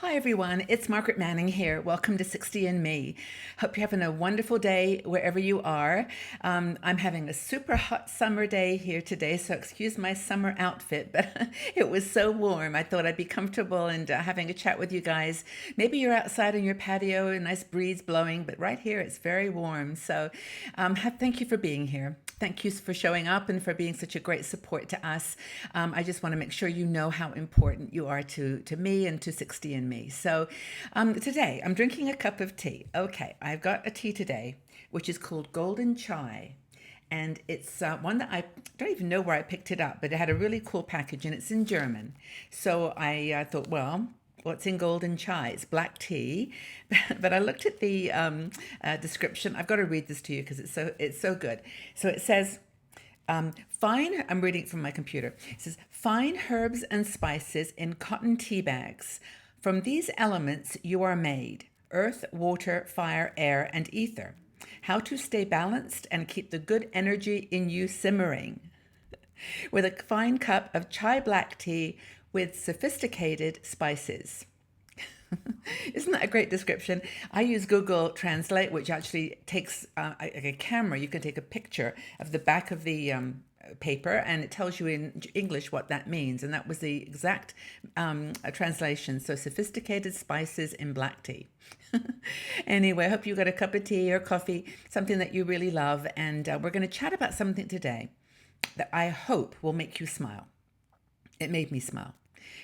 Hi everyone, it's Margaret Manning here. Welcome to 60 and Me. Hope you're having a wonderful day wherever you are. I'm having a super hot summer day here today, so excuse my summer outfit, but it was so warm. I thought I'd be comfortable and having a chat with you guys. Maybe you're outside on your patio, a nice breeze blowing, but right here it's very warm. So thank you for being here. Thank you for showing up and for being such a great support to us. I just want to make sure you know how important you are to me and to 60 and me. So today I'm drinking a cup of tea. Okay, I've got a tea today, which is called Golden Chai. And it's one that I don't even know where I picked it up, but it had a really cool package and it's in German. So I thought, well, what's in golden chai? It's black tea, but I looked at the description. I've got to read this to you because it's so good. So it says, fine. I'm reading it from my computer. It says fine herbs and spices in cotton tea bags. From these elements you are made: earth, water, fire, air, and ether. How to stay balanced and keep the good energy in you simmering with a fine cup of chai black tea with sophisticated spices. Isn't that a great description? I use Google Translate, which actually takes a camera. You can take a picture of the back of the paper and it tells you in English what that means. And that was the exact translation. So, sophisticated spices in black tea. Anyway, I hope you got a cup of tea or coffee, something that you really love. And we're going to chat about something today that I hope will make you smile. It made me smile.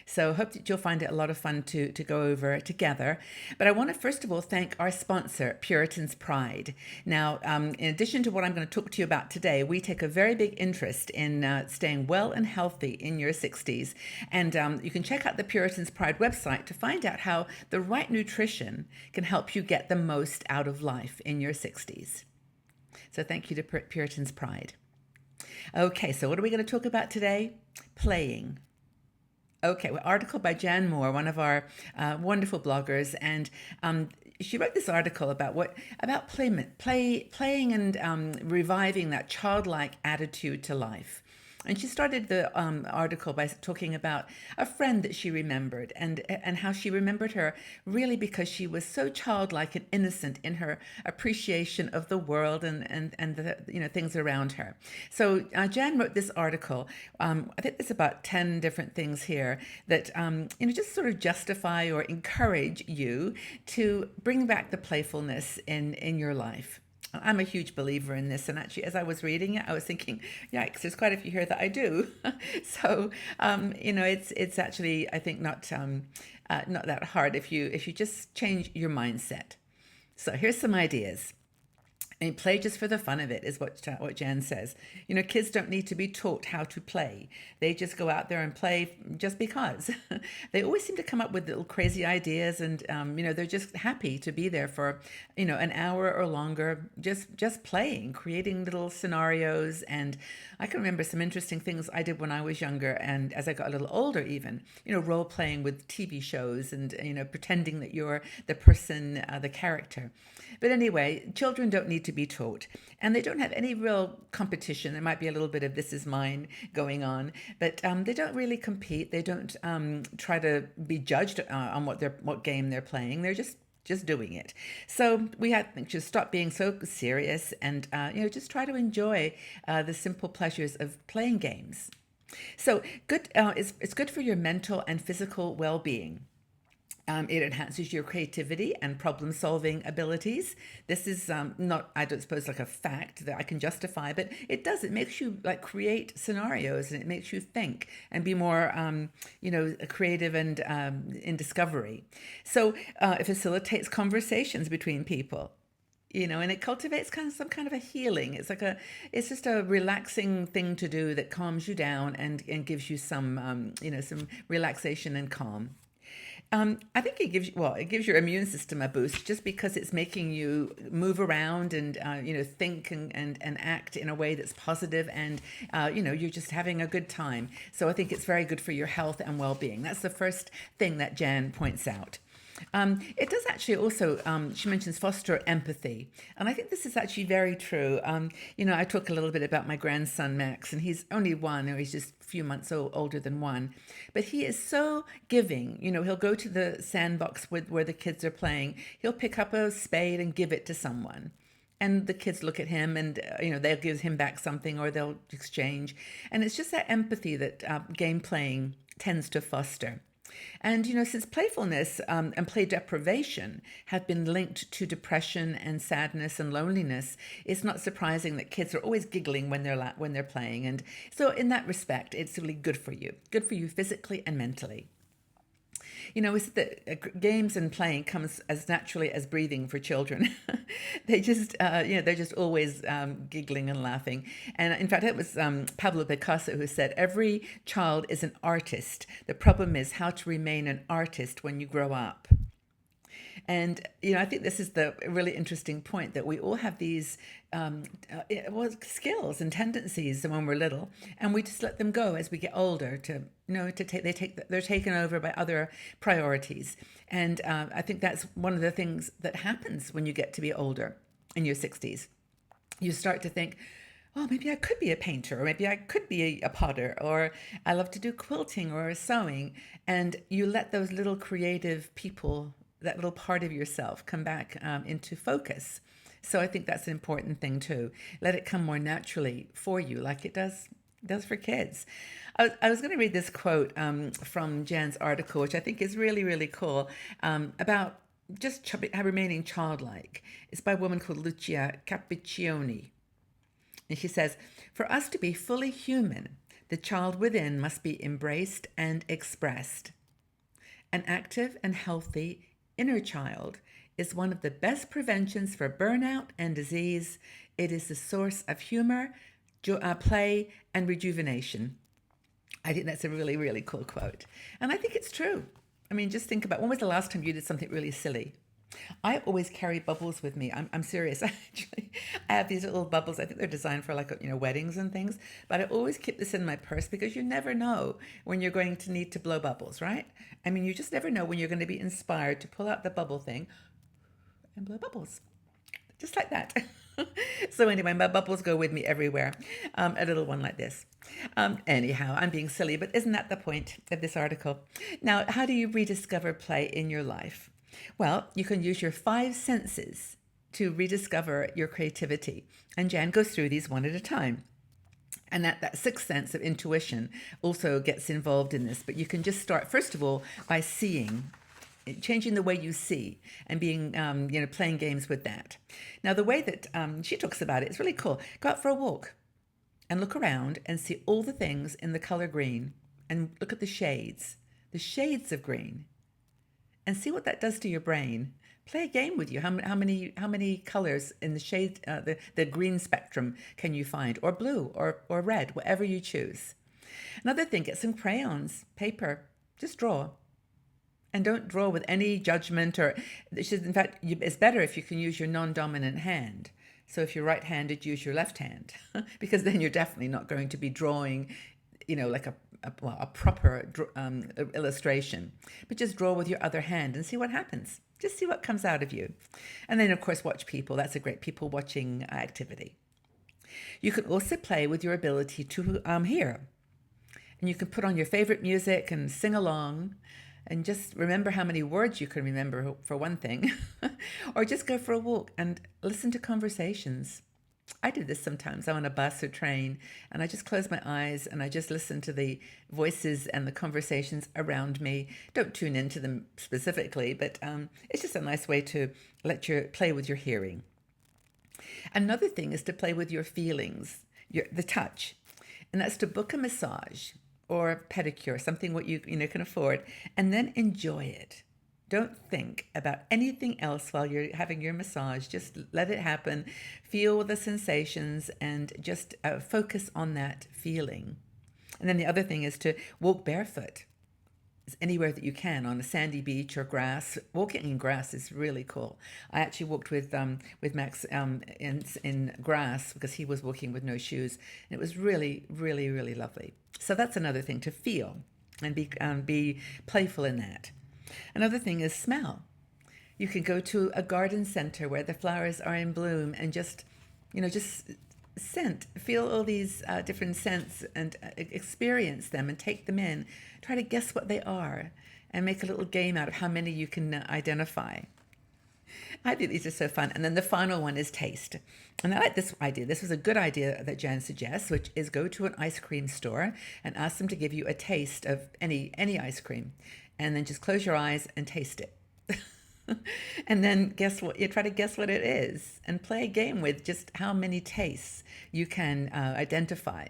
So I hope that you'll find it a lot of fun to go over together. But I want to first of all thank our sponsor, Puritan's Pride. Now, in addition to what I'm going to talk to you about today, we take a very big interest in staying well and healthy in your 60s. And you can check out the Puritan's Pride website to find out how the right nutrition can help you get the most out of life in your 60s. So thank you to Puritan's Pride. Okay, so what are we going to talk about today? Playing. Okay, well, article by Jan Moore, one of our wonderful bloggers, and she wrote this article about playing and reviving that childlike attitude to life. And she started the article by talking about a friend that she remembered and how she remembered her really because she was so childlike and innocent in her appreciation of the world and the things around her. So Jan wrote this article. I think there's about 10 different things here that just sort of justify or encourage you to bring back the playfulness in your life. I'm a huge believer in this, and actually, as I was reading it, I was thinking, "Yikes! There's quite a few here that I do." So, it's actually, I think, not that hard if you just change your mindset. So here's some ideas. And play just for the fun of it is what Jan says. Kids don't need to be taught how to play. They just go out there and play just because. They always seem to come up with little crazy ideas, and they're just happy to be there for an hour or longer, just playing, creating little scenarios. And I can remember some interesting things I did when I was younger, and as I got a little older, even role playing with TV shows and pretending that you're the person, the character. But anyway, children don't need to be taught, and they don't have any real competition. There might be a little bit of "this is mine" going on, but they don't really compete. They don't try to be judged on what game they're playing. They're just doing it. So we have to stop being so serious and just try to enjoy the simple pleasures of playing games. So good. It's good for your mental and physical well-being. It enhances your creativity and problem solving abilities. This is not, I don't suppose, like a fact that I can justify, but it does. It makes you like create scenarios and it makes you think and be more, creative and in discovery. So it facilitates conversations between people. And it cultivates some kind of a healing. It's just a relaxing thing to do that calms you down and gives you some relaxation and calm. I think it gives your immune system a boost just because it's making you move around and think and act in a way that's positive and you're just having a good time. So I think it's very good for your health and well-being. That's the first thing that Jan points out. It does actually also, she mentions foster empathy. And I think this is actually very true. I talk a little bit about my grandson, Max, and he's only one, or he's just a few months older than one. But he is so giving. He'll go to the sandbox where the kids are playing. He'll pick up a spade and give it to someone. And the kids look at him and, they'll give him back something or they'll exchange. And it's just that empathy that game playing tends to foster. And, since playfulness and play deprivation have been linked to depression and sadness and loneliness, it's not surprising that kids are always giggling when they're playing. And so in that respect, it's really good for you physically and mentally. We said that games and playing comes as naturally as breathing for children. They just, they're just always giggling and laughing. And in fact, it was Pablo Picasso who said, every child is an artist. The problem is how to remain an artist when you grow up. And, I think this is the really interesting point that we all have these skills and tendencies when we're little, and we just let them go as we get older they're taken over by other priorities. And I think that's one of the things that happens when you get to be older in your 60s. You start to think, oh, maybe I could be a painter, or maybe I could be a potter, or I love to do quilting or sewing. And you let those little creative people, that little part of yourself, come back into focus. So I think that's an important thing too. Let it come more naturally for you, like it does for kids. I was going to read this quote from Jan's article, which I think is really, really cool, about just remaining childlike. It's by a woman called Lucia Capiccioni. And she says, for us to be fully human, the child within must be embraced and expressed. An active and healthy inner child is one of the best preventions for burnout and disease. It is the source of humor, play, and rejuvenation. I think that's a really, really cool quote. And I think it's true. I mean, just think about, when was the last time you did something really silly? I always carry bubbles with me. I'm serious. I have these little bubbles. I think they're designed for weddings and things. But I always keep this in my purse because you never know when you're going to need to blow bubbles, right? I mean, you just never know when you're going to be inspired to pull out the bubble thing and blow bubbles. Just like that. So anyway, my bubbles go with me everywhere. A little one like this. Anyhow, I'm being silly, but isn't that the point of this article? Now, how do you rediscover play in your life? Well, you can use your 5 senses to rediscover your creativity. And Jan goes through these one at a time. And that sixth sense of intuition also gets involved in this. But you can just start, first of all, by seeing, changing the way you see, and being, playing games with that. Now, the way that she talks about it is really cool. Go out for a walk and look around and see all the things in the color green, and look at the shades of green, and see what that does to your brain. Play a game with you. How many colors in the shade, the green spectrum can you find, or blue, or red, whatever you choose. Another thing, get some crayons, paper, just draw. And don't draw with any judgment, or in fact, it's better if you can use your non-dominant hand. So if you're right-handed, use your left hand, because then you're definitely not going to be drawing, like a proper illustration. But just draw with your other hand and see what happens. Just see what comes out of you. And then, of course, watch people. That's a great people watching activity. You can also play with your ability to hear. And you can put on your favorite music and sing along. And just remember how many words you can remember, for one thing. Or just go for a walk and listen to conversations. I do this sometimes. I'm on a bus or train, and I just close my eyes and I just listen to the voices and the conversations around me. Don't tune into them specifically, but it's just a nice way to play with your hearing. Another thing is to play with your feelings, the touch, and that's to book a massage or pedicure, something what you can afford, and then enjoy it. Don't think about anything else while you're having your massage. Just let it happen. Feel the sensations and just focus on that feeling. And then the other thing is to walk barefoot anywhere that you can, on a sandy beach or grass. Walking in grass is really cool. I actually walked with Max in grass because he was walking with no shoes. And it was really, really, really lovely. So that's another thing, to feel and be playful in that. Another thing is smell. You can go to a garden center where the flowers are in bloom and just scent, feel all these different scents and experience them and take them in. Try to guess what they are and make a little game out of how many you can identify. I think these are so fun. And then the final one is taste. And I like this idea. This was a good idea that Jan suggests, which is go to an ice cream store and ask them to give you a taste of any ice cream. And then just close your eyes and taste it. And then guess what? You try to guess what it is and play a game with just how many tastes you can identify.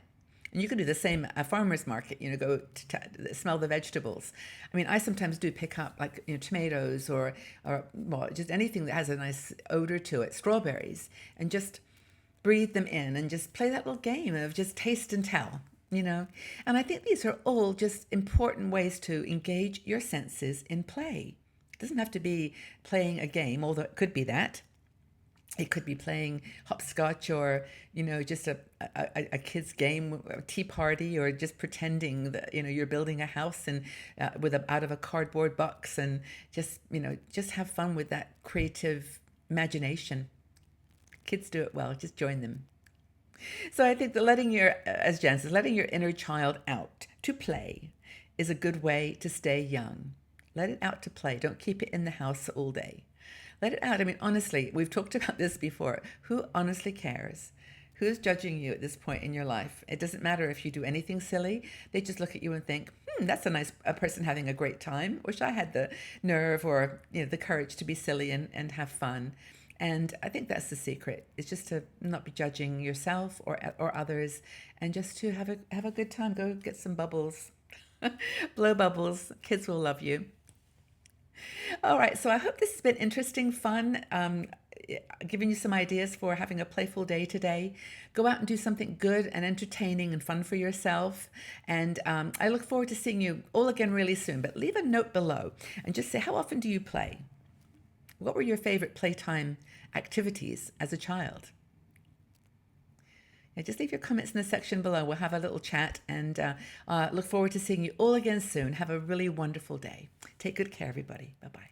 And you can do the same at a farmer's market, go to smell the vegetables. I mean, I sometimes do pick up like, tomatoes or well, just anything that has a nice odor to it, strawberries, and just breathe them in and just play that little game of just taste and tell, And I think these are all just important ways to engage your senses in play. It doesn't have to be playing a game, although it could be that. It could be playing hopscotch or, just a kid's game, a tea party, or just pretending that, you're building a house and out of a cardboard box and just have fun with that creative imagination. Kids do it well. Just join them. So I think that as Jan says, letting your inner child out to play is a good way to stay young. Let it out to play. Don't keep it in the house all day. Let it out. I mean, honestly, we've talked about this before. Who honestly cares? Who's judging you at this point in your life? It doesn't matter if you do anything silly. They just look at you and think, that's a person having a great time. Wish I had the nerve or the courage to be silly and have fun. And I think that's the secret. It's just to not be judging yourself or others, and just to have a good time. Go get some bubbles, blow bubbles. Kids will love you. All right, so I hope this has been interesting, fun, giving you some ideas for having a playful day today. Go out and do something good and entertaining and fun for yourself. And I look forward to seeing you all again really soon. But leave a note below and just say, how often do you play? What were your favorite playtime activities as a child? Yeah, just leave your comments in the section below. We'll have a little chat and look forward to seeing you all again soon. Have a really wonderful day. Take good care, everybody. Bye-bye.